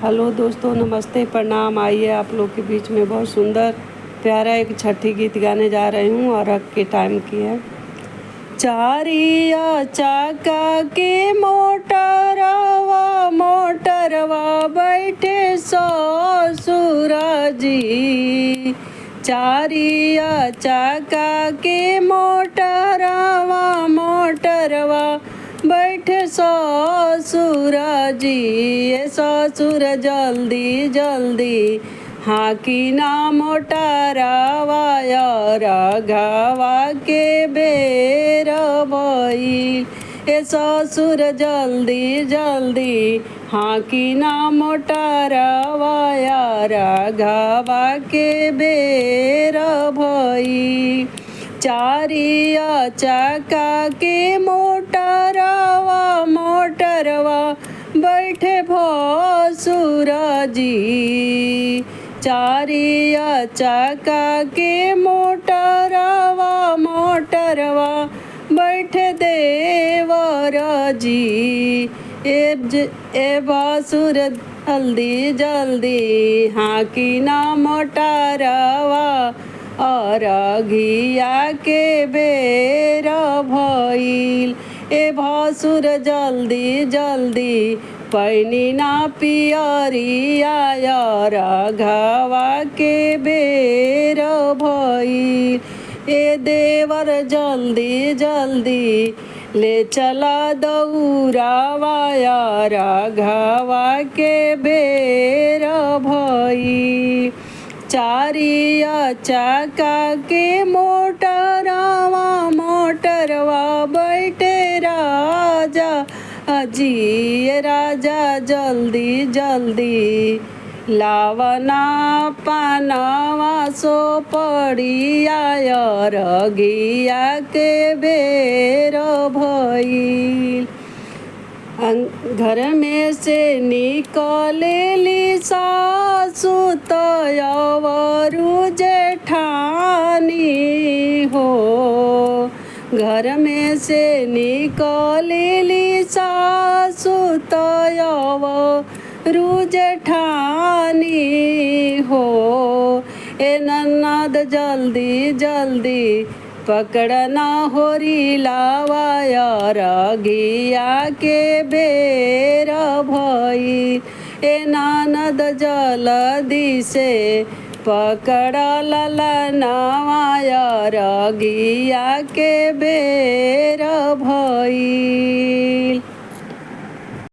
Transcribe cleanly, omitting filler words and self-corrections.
Hello दोस्तों, नमस्ते, प्रणाम। आइए आप लोग के बीच में बहुत सुंदर प्यारा एक छठी गीत गाने जा रही हूँ और अब के टाइम की है। चारिया चाका के मोटरवा बैठे ससुरा जी। चारिया चाका के मोटरवा बैठे ससुरा जी। ये ससुर जल्दी जल्दी हाकी ना मोटरवा रघवा के बेर भइल। ए ससुर जल्दी जल्दी हाकी ना मोटरवा रघवा के बेर भइल। चारिया चाका के मोटरवा बैठे भसुरा जी। चारिया चाका के मोटरवा बैठे देवर जी। ए भसुर जल्दी जल्दी हाकी ना मोटरवा और घिया के बेर भइल। ए भसुर जल्दी जल्दी पैनी ना पियरिया रघवा के बेर भइल। ए देवर जल्दी जल्दी ले चला दौरावा रघवा के बेर भइल। चारिया चाका के मोटरवा बैठे राजा जी। राजा जल्दी जल्दी लावना पानवा सो पड़िया रघिया के बेर भइल। घर में से निकलेली सासु तयवरु जेठानी हो। घर में से निकलेली सासु तयवरु जेठानी हो। ए ननद जल्दी जल्दी पकड़ना होरी लावा रघिया के बेर भइल। ए ननद जल्दी से पकड़ ललनवा रघिया के बेर भइल।